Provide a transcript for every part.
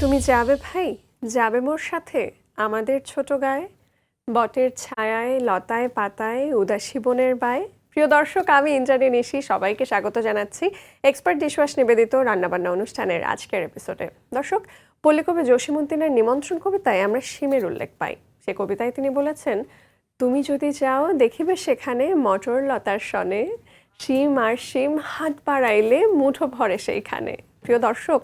তুমি যাবে ভাই, যাবে মোর সাথে আমাদের ছোট গায়ে, বটের ছায়ায় লতায় পাতায় উদাসী বনের বায়। প্রিয় দর্শক, আমি ইন্দ্রাণী নিশি সবাইকে স্বাগত জানাচ্ছি এক্সপার্ট ডিশওয়াশ নিবেদিত রান্নাবান্না অনুষ্ঠানের আজকের এপিসোডে। দর্শক, পল্লী কবি জসীমউদ্দিনের নিমন্ত্রণ কবিতায় আমরা শিমের উল্লেখ পাই। সে কবিতায় তিনি বলেছেন, তুমি যদি যাও দেখিবে সেখানে মটর লতার সনে, শিম আর শিম হাত বাড়াইলে মুঠো ভরে সেইখানে। প্রিয় দর্শক,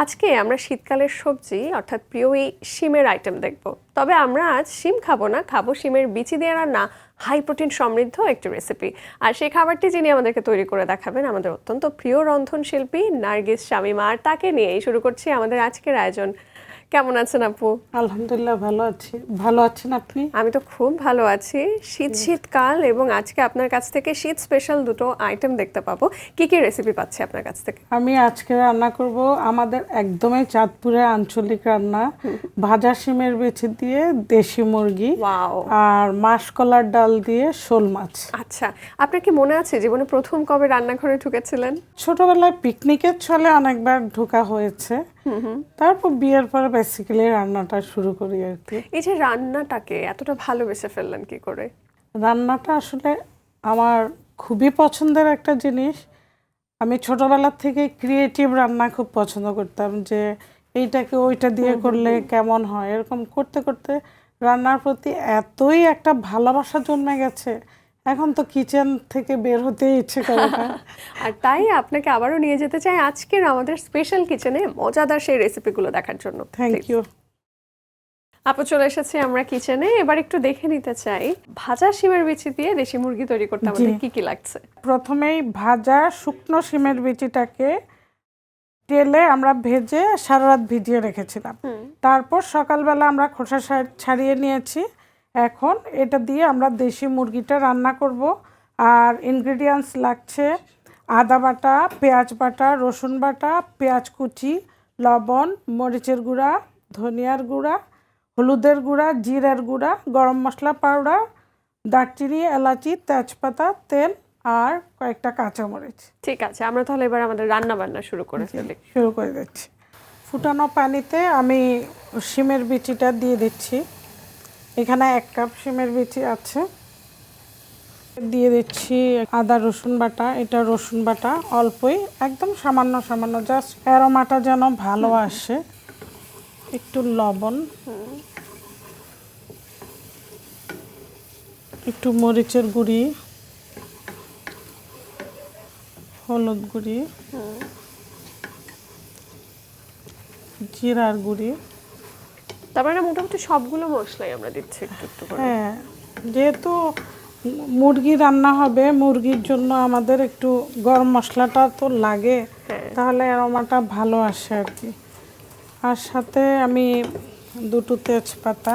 আজকে আমরা শীতকালের সবজি অর্থাৎ প্রিয় এই শিমের আইটেম দেখব। তবে আমরা আজ শিম খাবো না, খাবো শিমের বিচি দিয়ে রান্না হাই প্রোটিন সমৃদ্ধ একটি রেসিপি। আর সেই খাবারটি যিনি আমাদেরকে তৈরি করে দেখাবেন আমাদের অত্যন্ত প্রিয় রন্ধনশিল্পী নার্গিস শামীমা, আর তাকে নিয়েই শুরু করছি আমাদের আজকের আয়োজন। কেমন আছেন আপু? আলহামদুলিল্লাহ ভালো আছি। ভালো আছেন আপনি? আমি তো খুব ভালো আছি। শীতকাল এবং আজকে আপনার কাছ থেকে শীত স্পেশাল দুটো আইটেম দেখতে পাবো। কি কি রেসিপি পাচ্ছি আপনার কাছ থেকে? আমি আজকে রান্না করব আমাদের একদমই চাঁদপুরের আঞ্চলিক রান্না, ভাজা শিমের বিচি দিয়ে দেশি মুরগি আর মাসকলার ডাল দিয়ে শোল মাছ। আচ্ছা, আপনার কি মনে আছে জীবনে প্রথম কবে রান্নাঘরে ঢুকেছিলেন? ছোটবেলায় পিকনিকের ছলে অনেকবার ঢোকা হয়েছে, তারপর বিয়ের পরে বেসিক্যালি রান্নাটা শুরু করি আর কি। এই যে রান্নাটাকে এতটা ভালোবেসে ফেললেন কি করে? রান্নাটা আসলে আমার খুবই পছন্দের একটা জিনিস। আমি ছোটবেলা থেকে ক্রিয়েটিভ রান্না খুব পছন্দ করতাম, যে এইটাকে ওইটা দিয়ে করলে কেমন হয়, এরকম করতে করতে রান্নার প্রতি এতই একটা ভালোবাসা জন্মে গেছে, এখন তো কিচেন থেকে বের হতে ইচ্ছে করে না। আর তাই আপনাকে আবারও নিয়ে যেতে চাই আজকের আমাদের স্পেশাল কিচেনে মজাদার সেই রেসিপিগুলো দেখার জন্য। থ্যাংক ইউ আপু, চলে এসেছি আমরা কিচেনে। এবার একটু দেখে নিতে চাই ভাজা শিমের বিচি দিয়ে দেশি মুরগি তৈরি করতে আমাদের কি কি লাগছে। প্রথমেই ভাজা শুকনো শিমের বিচিটাকে তেলে আমরা ভেজে সারা রাত ভিজিয়ে রেখেছিলাম। তারপর সকালবেলা আমরা খোসা ছাড়িয়ে নিয়েছি। এখন এটা দিয়ে আমরা দেশি মুরগিটা রান্না করব। আর ইনগ্রেডিয়েন্টস লাগছে আদা বাটা, পেঁয়াজ বাটা, রসুন বাটা, পেঁয়াজ কুচি, লবণ, মরিচের গুঁড়া, ধনিয়ার গুঁড়া, হলুদের গুঁড়া, জিরার গুঁড়া, গরম মশলা পাউডার, দারচিনি, এলাচি, তেজপাতা, তেল আর কয়েকটা কাঁচামরিচ। ঠিক আছে, আমরা তাহলে এবার আমাদের রান্না বান্না শুরু করে দিচ্ছি। ফুটানো পানিতে আমি শিমের বিচিটা দিয়ে দিচ্ছি। এখানে 1 কাপ শিমের বিচি আছে। দিয়ে দিচ্ছি আদা রসুন বাটা। এটা রসুন বাটা অল্পই, একদম সামান্য সামান্য, জাস্ট অ্যারোমাটা যেন ভালো আসে। একটু লবণ, একটু মরিচের গুঁড়ি, হলুদ গুঁড়ি, জিরার গুঁড়ি। তারপরে মোটামুটি সবগুলো মশলাই আমরা দিচ্ছি একটু একটু করে। হ্যাঁ, যেহেতু মুরগি রান্না হবে, মুরগির জন্য আমাদের একটু গরম মশলাটা তো লাগে, তাহলে অ্যারোমাটা ভালো আসে আর কি। আর সাথে আমি 2টো তেজপাতা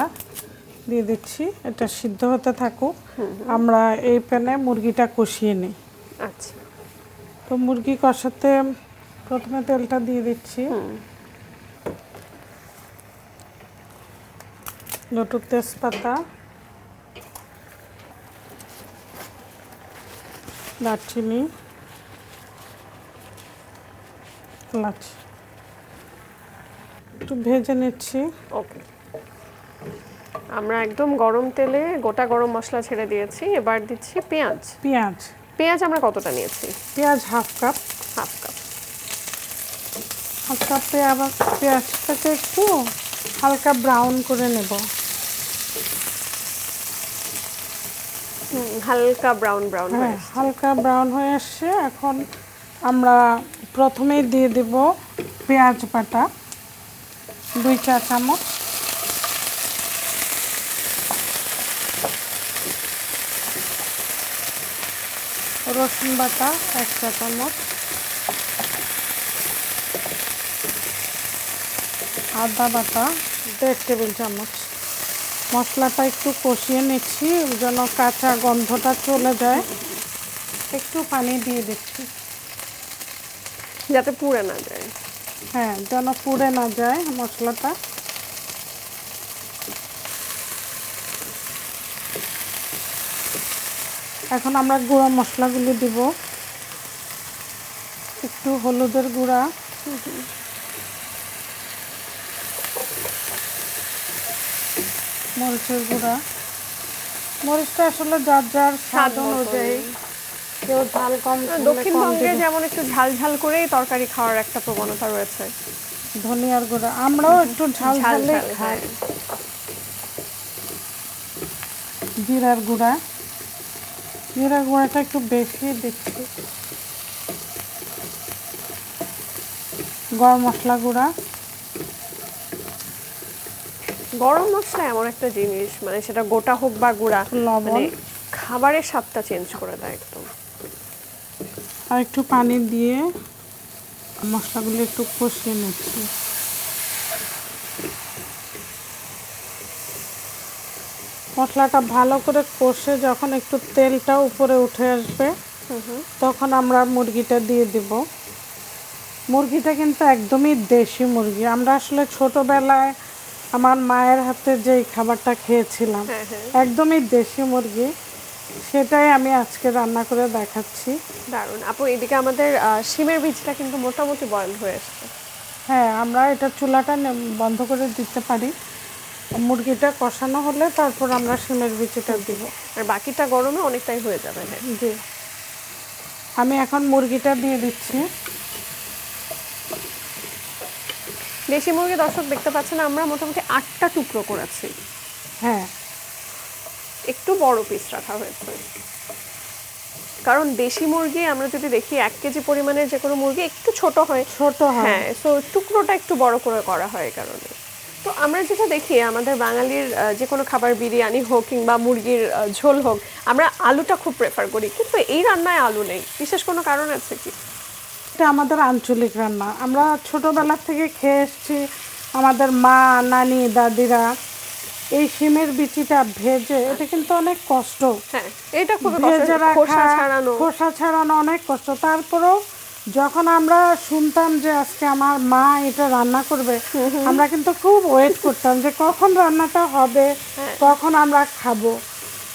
দিয়ে দিচ্ছি। এটা সিদ্ধ হতে থাকুক, আমরা এই প্যানে মুরগিটা কষিয়ে নিই। আচ্ছা, তো মুরগি কষাতে প্রথমে তেলটা দিয়ে দিচ্ছি। 2টো তেজপাতা, দারচিনি, এলাচ একটু ভেজে নিচ্ছি। ওকে, আমরা একদম গরম তেলে গোটা গরম মশলা ছেড়ে দিয়েছি। এবার দিচ্ছি পেঁয়াজ। পেঁয়াজ আমরা কতটা নিয়েছি? পেঁয়াজ হাফ কাপ। হাফ কাপে আবার পেঁয়াজটাকে একটু হালকা ব্রাউন করে নেব। হালকা ব্রাউন হালকা ব্রাউন হয়ে আসছে। এখন আমরা প্রথমেই দিয়ে দেব পেঁয়াজ বাটা 2 চা চামচ, রসুন বাটা 1 চা চামচ, আদা বাটা 1.5 টেবিল চামচ। মশলাটা একটু কষিয়ে নিচ্ছি যেন কাঁচা গন্ধটা চলে যায়। একটু পানি দিয়ে দিচ্ছি যাতে পুড়ে না যায়। হ্যাঁ, যেন পুড়ে না যায় মশলাটা। এখন আমরা গুঁড়া মশলাগুলো দিব। একটু হলুদের গুঁড়া, মরিচের গুঁড়া, মরিচটা আসলে যার যার স্বাদ মতন। অনুযায়ী, কেউ ঝাল কম খেলে কম দক্ষিণবঙ্গে দিবে। যেমন একটু ঝাল ঝাল করেই তরকারি খাওয়ার একটা প্রবণতা রয়েছে। ধনিয়ার গুঁড়া, আমরাও একটু ঝাল ঝাল ঝালে ঝাল, খাই। হ্যাঁ। জিরার গুঁড়া, জিরার গুঁড়াটা একটু বেশি দিচ্ছি। গরম মশলা গুঁড়া, গরম মশলা এমন একটা জিনিস, মানে সেটা গোটা হোক বা গুঁড়া, লবণ। মানে খাবারের স্বাদটা চেঞ্জ করে দেয় একদম। আর একটু পানি দিয়ে মশলাগুলো একটু কষিয়ে নিচ্ছি। মশলাটা ভালো করে কষে যখন একটু তেলটা উপরে উঠে আসবে, তখন আমরা মুরগিটা দিয়ে দিব। মুরগিটা কিন্তু একদমই দেশি মুরগি। আমরা আসলে ছোটবেলায় আমার মায়ের হাতে যেই খাবারটা খেয়েছিলাম, হ্যাঁ, হ্যাঁ। একদমই দেশি মুরগি, সেটাই আমি আজকে রান্না করে দেখাচ্ছি। দারুণ। আপু, এদিকে আমাদের শিমের বীজটা কিন্তু মোটামুটি বয়েল হয়ে এসছে। হ্যাঁ, আমরা এটা চুলাটা বন্ধ করে দিতে পারি। মুরগিটা কষানো হলে তারপর আমরা শিমের বিচিটা দিব। আর বাকিটা গরমে অনেকটাই হয়ে যাবে। হ্যাঁ, জি, আমি এখন মুরগিটা দিয়ে দিচ্ছি। দেশি মুরগি দর্শক দেখতে পাচ্ছেন আমরা মোটামুটি 8টা টুকরো করেছি। হ্যাঁ, একটু বড় পিস রাখা হয়েছে, কারণ দেশি মুরগি আমরা যদি দেখি 1 কেজি পরিমাণের যে কোনো মুরগি একটু ছোট হয়। ছোট হয়। হ্যাঁ, সো টুকরোটা একটু বড় করে করা হয় এই কারণে। তো আমরা যেটা দেখি আমাদের বাঙালির যে কোনো খাবার, বিরিয়ানি হোক কিংবা মুরগির ঝোল হোক, আমরা আলুটা খুব প্রেফার করি, কিন্তু এই রান্নায় আলু নেই। বিশেষ কোনো কারণ আছে কি? এটা আমাদের আঞ্চলিক রান্না, আমরা ছোটবেলা থেকে খেয়ে এসেছি। আমাদের মা, নানি, দাদিরা এই শিমের বিচিটা ভেজে, এটা কিন্তু অনেক কষ্ট। হ্যাঁ, এটা খুবই ভেজে খোসা রাখা, ছাড়ানো। খোসা ছাড়ানো অনেক কষ্ট। তারপরেও যখন আমরা শুনতাম যে আজকে আমার মা এটা রান্না করবে, আমরা কিন্তু খুব ওয়েট করতাম যে কখন রান্নাটা হবে, কখন আমরা খাবো।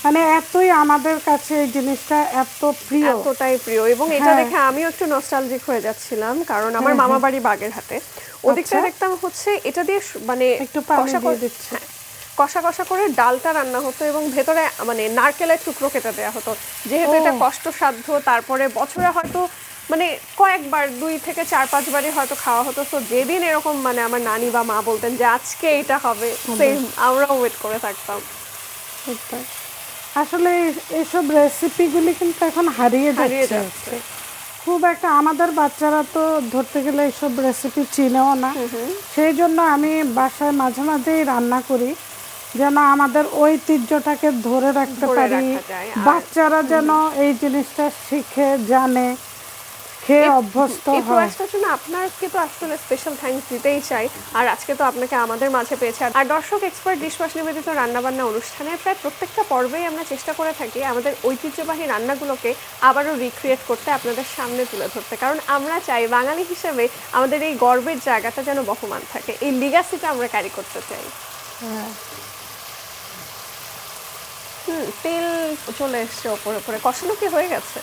মানে এতই আমাদের কাছে এই জিনিসটা এত প্রিয়। এতটাই প্রিয়, এবং এটা দেখে আমিও একটু নস্টালজিক হয়ে যাচ্ছিলাম, কারণ আমার মামা বাড়ি বাগেরহাটে। ওদিকটা দেখতাম হচ্ছে এটা দিয়ে মানে একটু পানি কষা দিয়ে দিচ্ছি। কষা কষা করে ডালটা রান্না হতো, এবং ভেতরে মানে নারকেলের টুকরো কেটে দেওয়া হতো। যেহেতু এটা কষ্টসাধ্য, তারপরে বছরে হয়তো মানে কয়েকবার 2 থেকে 4-5 বারই হয়তো খাওয়া হতো। তো যেদিন এরকম মানে আমার নানি বা মা বলতেন যে আজকে এটা হবে, সেম আমরাও ওয়েট করে থাকতাম। আসলে এইসব রেসিপিগুলি কিন্তু এখন হারিয়ে যাচ্ছে। খুব একটা আমাদের বাচ্চারা তো ধরতে গেলে এইসব রেসিপি চিনেও না। সেই জন্য আমি বাসায় মাঝে মাঝেই রান্না করি, যেন আমাদের ঐতিহ্যটাকে ধরে রাখতে পারি। বাচ্চারা যেন এই জিনিসটা শিখে, জানে, খেয়ে অভ্যস্ত এই হয়। প্রয়াসটার জন্য আপনাকে তো আসলে স্পেশাল থ্যাঙ্কস দিতেই চাই। আর আজকে তো আপনাকে আমাদের মাঝে পেয়েছে। আর দর্শক, এক্সপার্ট ডিশওয়াশ নিবেদিত রান্নাবান্না অনুষ্ঠানের প্রায় প্রত্যেকটা পর্বেই আমরা চেষ্টা করে থাকি আমাদের ঐতিহ্যবাহী রান্নাগুলোকে আবারও রিক্রিয়েট করতে, আপনাদের সামনে তুলে ধরতে। কারণ আমরা চাই বাঙালি হিসেবে আমাদের এই গর্বের জায়গাটা যেন বহমান থাকে, এই লিগাসিটা আমরা ক্যারি করতে চাই। তেল চলে এসছে ওপরে ওপরে। কষানো কি হয়ে গেছে?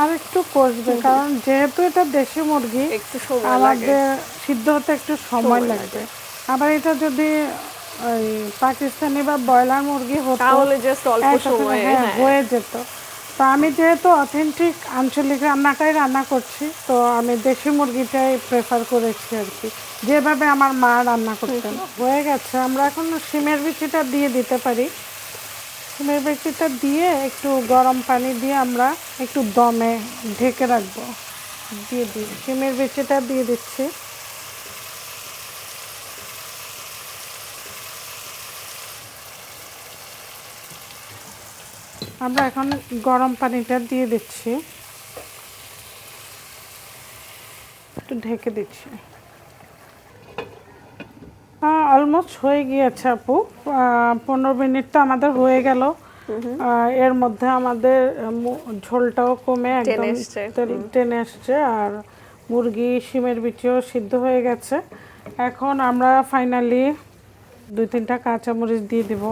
আর একটু কষবে, কারণ যেহেতু এটা দেশি মুরগি, একটু সময় লাগে, আমাদের সিদ্ধ হতে একটু সময় লাগবে। আবার এটা যদি ওই পাকিস্তানি বা ব্রয়লার মুরগি হতো তাহলে জাস্ট অল্প সময়ে হয়ে যেত। তো আমি যেহেতু অথেন্টিক আঞ্চলিক রান্নাটাই রান্না করছি, তো আমি দেশি মুরগিটাই প্রেফার করেছি আর কি, যেভাবে আমার মা রান্না করতেন। হয়ে গেছে, আমরা এখন শিমের বিচিটা দিয়ে দিতে পারি। শিমের বিচিটা দিয়ে একটু গরম পানি দিয়ে আমরা একটু দমে ঢেকে রাখবো। দিয়ে দিই, শিমের বিচিটা দিয়ে দিচ্ছি। আমরা এখন গরম পানিটা দিয়ে দিচ্ছি, একটু ঢেকে দিচ্ছি। অলমোস্ট হয়ে গিয়েছে আপু, 15 মিনিট তো আমাদের হয়ে গেল। এর মধ্যে আমাদের ঝোলটাও কমে একদম টেনে এসছে, আর মুরগি শিমের বিচিও সিদ্ধ হয়ে গেছে। এখন আমরা ফাইনালি 2-3টা কাঁচামরিচ দিয়ে দিব।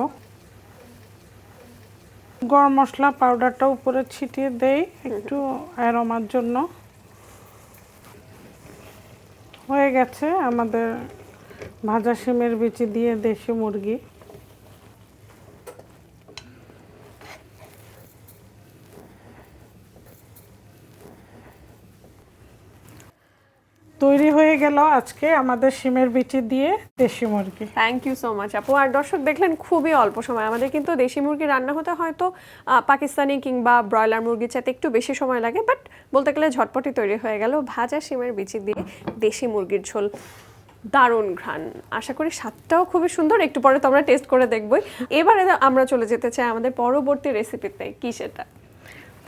গরম মশলা পাউডারটা উপরে ছিটিয়ে দেই একটু অ্যারোমার জন্য। হয়ে গেছে আমাদের ভাজা শিমের বিচি দিয়ে দেশি মুরগি। তৈরি হয়ে গেল আজকে আমাদের শিমের বিচি দিয়ে দেশি মুরগি। থ্যাংক ইউ সো মাচ আপু। আর দর্শক দেখলেন খুবই অল্প সময় আমাদের কিন্তু দেশি মুরগি রান্না হতে হয়তো পাকিস্তানি কিংবা ব্রয়লার মুরগির চাইতে একটু বেশি সময় লাগে, বাট বলতে গেলে ঝটপটি তৈরি হয়ে গেল ভাজা শিমের বিচি দিয়ে দেশি মুরগির ঝোল। দারুণ ঘ্রাণ, আশা করি স্বাদটাও খুবই সুন্দর, একটু পরে তো আমরা টেস্ট করে দেখবই। এবারে আমরা চলে যেতে চাই আমাদের পরবর্তী রেসিপিতে। কি সেটা?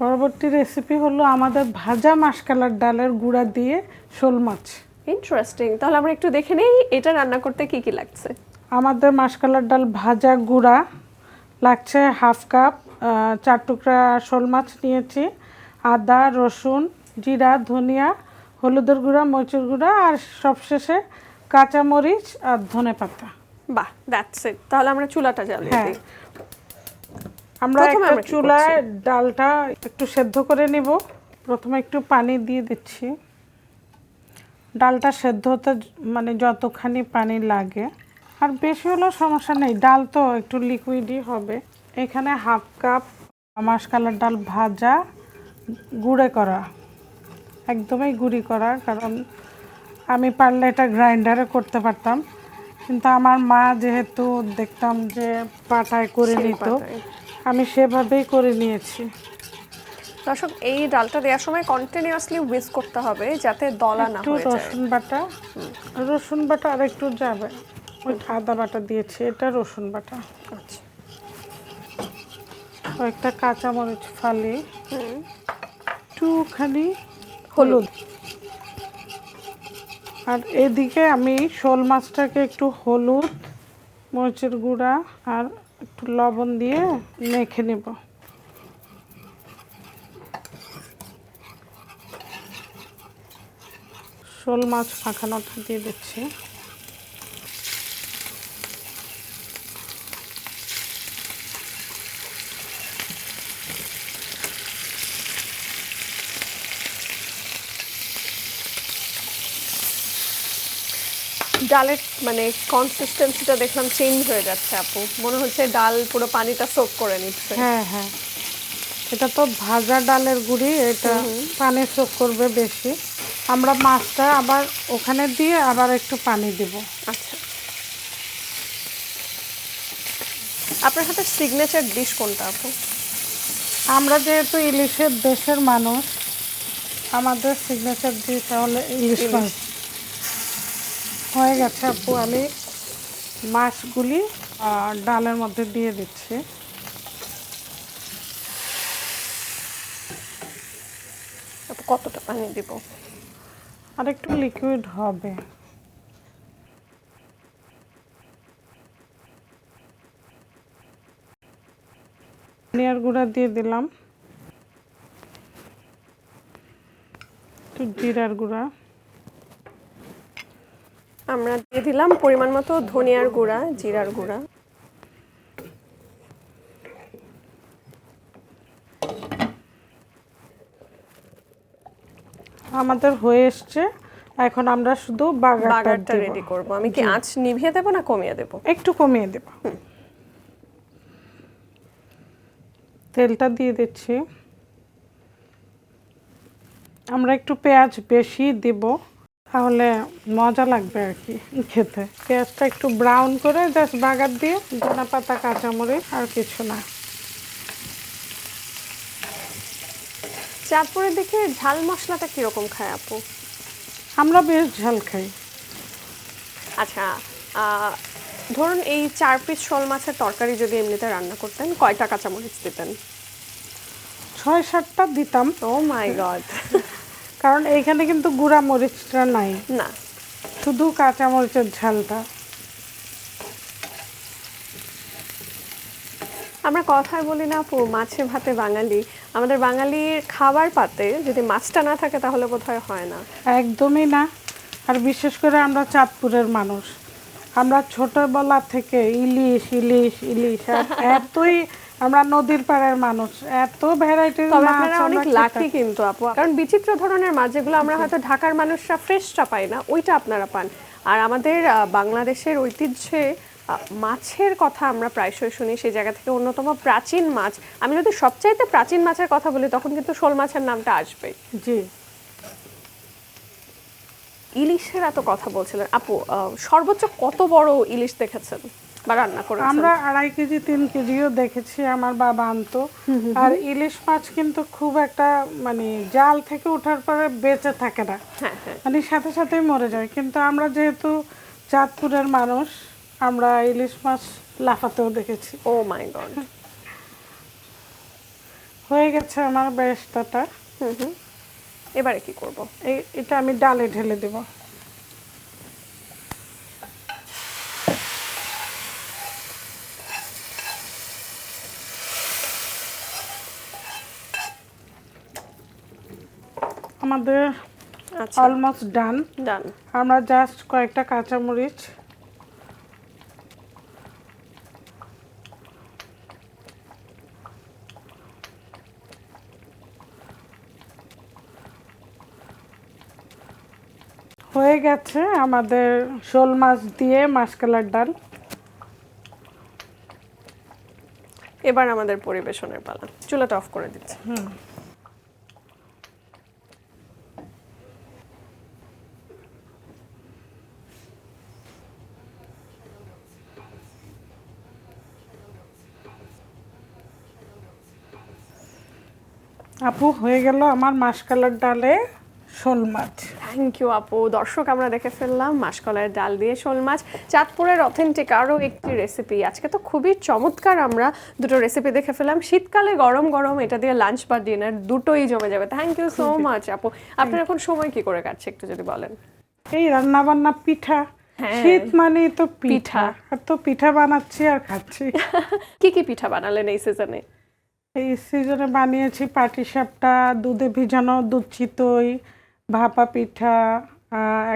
পরবর্তী রেসিপি হলো আমাদের ভাজা মাসকালার ডালের গুঁড়া দিয়ে শোল মাছ। ইন্টারেস্টিং, তাহলে আমরা একটু দেখে নেই এটা রান্না করতে কি কি লাগছে। আমাদের মাসকালার ডাল ভাজা গুঁড়া লাগছে হাফ কাপ, 4 টুকরা শোল মাছ নিয়েছি, আদা রসুন জিরা ধনিয়া হলুদের গুঁড়া মরিচের গুঁড়া আর সবশেষে কাঁচামরিচ আর ধনে পাতা। বাহ, দ্যাটস ইট। তাহলে আমরা চুলাটা জ্বালিয়ে হ্যাঁ, দিই। আমরা প্রথমে একটা আমরা কি চুলায় ডালটা একটু সেদ্ধ করে নিব। প্রথমে একটু পানি দিয়ে দিচ্ছি। ডালটা সেদ্ধ হতে মানে যতখানি পানি লাগে, আর বেশি হলেও সমস্যা নেই, ডাল তো একটু লিকুইডই হবে। এখানে হাফ কাপ মাসকালার ডাল ভাজা গুঁড়ে করা, একদমই গুঁড়ি করা, কারণ আমি পারলে এটা গ্রাইন্ডারে করতে পারতাম, কিন্তু আমার মা যেহেতু দেখতাম যে পাটায় করে নিত, আমি সেভাবেই করে নিয়েছি। দর্শক এই ডালটা দেওয়ার সময় কন্টিনিউয়াসলি হুইস্ক করতে হবে যাতে দলা না একটু হয়ে যায়। রসুন বাটা আর একটু যাবে, ওই আদা বাটা দিয়েছি, এটা রসুন বাটা, আচ্ছা, কয়েকটা কাঁচামরিচ ফালি, একটুখানি হলুদ, আর এদিকে আমি শোল মাছটাকে একটু হলুদ মরিচের গুঁড়া আর একটু লবণ দিয়ে মেখে নেব। শোল মাছ মাখানোটা দিয়ে দিচ্ছি। ডালের মানে কনসিস্টেন্সিটা দেখলাম চেঞ্জ হয়ে যাচ্ছে আপু, মনে হচ্ছে ডাল পুরো পানিটা সোক করে নিচ্ছে। হ্যাঁ হ্যাঁ, এটা তো ভাজা ডালের গুঁড়ি, এটা পানি সোক করবে বেশি। আমরা মাছটা আবার ওখানে দিয়ে আবার একটু পানি দেব। আচ্ছা, আপনার হাতে সিগনেচার ডিশ কোনটা আপু? আমরা যেহেতু ইলিশের দেশের মানুষ, আমাদের সিগনেচার ডিশ হলো ইলিশ মাছ। হয়ে গেছে আপু, আমি মাছগুলি ডালের মধ্যে দিয়ে দিচ্ছি। আপু কতটা পানি দিব? আর একটু লিকুইড হবে। ধনিয়ার গুঁড়া দিয়ে দিলাম, একটু জিরার গুঁড়া, আমরা দিয়ে দিলাম পরিমাণ মতো ধনিয়ার গুঁড়া জিরার গুঁড়া। আমাদের হয়ে এসছে, এখন আমরা শুধু বাগারটা রেডি করব। আমি কি আঁচ নিভিয়ে দেব না কমিয়ে দেব? একটু কমিয়ে দেব। তেলটা দিয়ে দিচ্ছি। আমরা একটু পেঁয়াজ বেশি দেব, তাহলে মজা লাগবে আর কি খেতে। পেঁয়াজটা একটু ব্রাউন করে জাস্ট বাগার দিয়ে ধনে পাতা কাঁচামরিচ আর কিছু না। চাঁদপুরের দিকে ঝাল মশলাটা কিরকম খায় আপু? আমরা বেশ ঝাল খাই। আচ্ছা, ধরুন এই 4 পিস শোল মাছের তরকারি যদি এমনিতে রান্না করতেন, কয়টা কাঁচামরিচ দিতেন? 6-7টা দিতাম। ও মাই গড! কারণ এইখানে কিন্তু গুঁড়া মরিচটা নাই, না, শুধু কাঁচামরিচের ঝালটা। আমরা কথায় বলি না আপু, মাছে ভাতে বাঙালি। আমাদের বাঙালির খাবার পাতে যদি মাছটা না থাকে তাহলে বোধহয় হয় না। একদমই না। আর বিশেষ করে আমরা চাঁদপুরের মানুষ, আমরা ছোটবেলা থেকে ইলিশ ইলিশ ইলিশ, আর এতই আমরা নদীর পাড়ের মানুষ, এত ভ্যারাইটির তবে মাছ আপনারা অনেক আমরা খেতে লাকি কিন্তু আপু, কারণ বিচিত্র ধরনের মাছ যেগুলো আমরা হয়তো ঢাকার মানুষরা ফ্রেশটা পাই না, ওইটা আপনারা পান। আর আমাদের বাংলাদেশের ঐতিহ্যে মাছের কথা আমরা প্রায়শই শুনি, সেই জায়গা থেকে অন্যতম প্রাচীন মাছ, আমি যদি সবচাইতে প্রাচীন মাছের কথা বলি তখন কিন্তু শোল মাছের নামটা আসবে। জি। ইলিশের এত কথা বলছিলেন আপু, সর্বোচ্চ কত বড় ইলিশ দেখেছেন বা রান্না করেছেন? আমরা 2.5 কেজি 3 কেজিও দেখেছি, আমার বাবা আনতো। আর ইলিশ মাছ কিন্তু খুব একটা মানে জাল থেকে ওঠার পরে বেঁচে থাকে না, হ্যাঁ হ্যাঁ। মানে সাথে সাথেই মরে যায়। কিন্তু আমরা যেহেতু চাঁদপুরের মানুষ, আমরা ইলিশ মাছ লাফাতেও দেখেছি। ও মাই গড। হয়ে গেছে আমার বেরেস্তাটা। এবারে কি করব? এটা আমি ডালে ঢেলে দেব। আমাদের আচ্ছা, অলমোস্ট ডান। ডান। আমরা জাস্ট কয়েকটা কাঁচামরিচ হয়ে গেছে আমাদের শোল মাছ দিয়ে মাসকলার ডাল। এবার আমাদের পরিবেশনের পালা। চুলাটা অফ করে দিচ্ছি। আপু, হয়ে গেল আমার মাসকলার ডালে শোল মাছ। থ্যাংক ইউ আপু। দর্শক, আমরা দেখে ফেললাম মাসকলাইয়ের ডাল দিয়ে শোল মাছ, চাঁদপুরের অথেন্টিক আরও একটি রেসিপি। আজকে তো খুবই চমৎকার আমরা দুটো রেসিপি দেখে ফেললাম। শীতকালে গরম গরম এটা দিয়ে লাঞ্চ বা ডিনার দুটোই জমে যাবে। থ্যাংক ইউ সো মাচ আপু। আপনার এখন সময় কি করে কাটছে একটু যদি বলেন? এই রান্না বান্না, পিঠা। শীত মানেই তো পিঠা, আর তো পিঠা বানাচ্ছি আর খাচ্ছি। কি কি পিঠা বানালেন এই সিজনে? এই সিজনে বানিয়েছি পাটিসাপটা, দুধে ভিজানো দুধ চিতই, ভাপা পিঠা,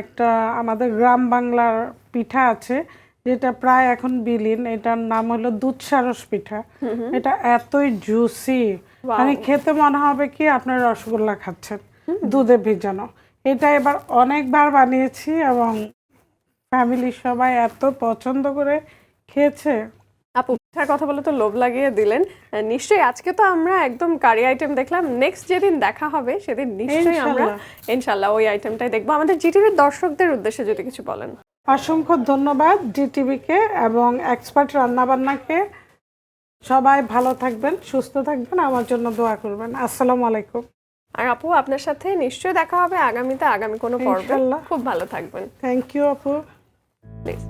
একটা আমাদের গ্রাম বাংলার পিঠা আছে যেটা প্রায় এখন বিলীন, এটার নাম হলো দুধ সারস পিঠা। এটা এতই জুসি, মানে খেতে মনে হবে কি আপনার রসগোল্লা খাচ্ছেন, দুধে ভিজানো। এটা এবার অনেকবার বানিয়েছি এবং ফ্যামিলির সবাই এত পছন্দ করে খেয়েছে। আপু, পিঠার কথা বলে তো লোভ লাগিয়ে দিলেন। নিশ্চয়ই আজকে তো আমরা একদম কারি আইটেম দেখলাম, নেক্সট যেদিন দেখা হবে সেদিন নিশ্চয়ই আমরা ইনশাল্লাহ ওই আইটেমটাই দেখবো। আমাদের জিটিভির দর্শকদের উদ্দেশ্যে যদি কিছু বলেন। অসংখ্য ধন্যবাদ জিটিভিকে এবং এক্সপার্ট রান্নাবান্নাকে। সবাই ভালো থাকবেন, সুস্থ থাকবেন, আমার জন্য দোয়া করবেন। আসসালামু আলাইকুম। আর আপু, আপনার সাথে নিশ্চয়ই দেখা হবে আগামীতে, আগামী কোনো পর্বে। ইনশাআল্লাহ। খুব ভালো থাকবেন। থ্যাংক ইউ আপু। প্লিজ।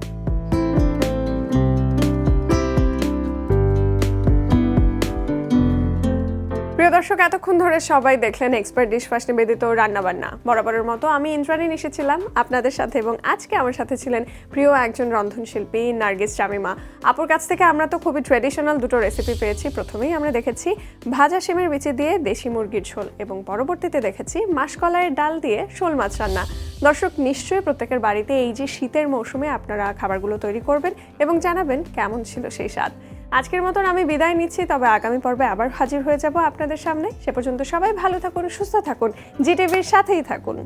প্রিয় দর্শক, এতক্ষণ ধরে সবাই দেখলেন এক্সপার্ট ডিশওয়াশ নিবেদিত রান্নাবান্না। বরাবরের মতো আমি ইন্দ্রাণী এসেছিলাম আপনাদের সাথে, এবং আজকে আমার সাথে ছিলেন প্রিয় একজন রন্ধনশিল্পী নার্গিস শামিমা। আপুর কাছ থেকে আমরা তো খুবই ট্র্যাডিশনাল দুটো রেসিপি পেয়েছি। প্রথমেই আমরা দেখেছি ভাজা শিমের বিচি দিয়ে দেশি মুরগির ঝোল, এবং পরবর্তীতে দেখেছি মাসকলাইয়ের ডাল দিয়ে শোল মাছ রান্না। দর্শক, নিশ্চয়ই প্রত্যেকের বাড়িতে এই যে শীতের মৌসুমে আপনারা খাবারগুলো তৈরি করবেন এবং জানাবেন কেমন ছিল সেই স্বাদ। আজকের মতন আমি বিদায় নিচ্ছি, তবে আগামী পর্বে আবার হাজির হয়ে যাব আপনাদের সামনে। সে পর্যন্ত সবাই ভালো থাকুন, সুস্থ থাকুন, জিটিভির সাথেই থাকুন।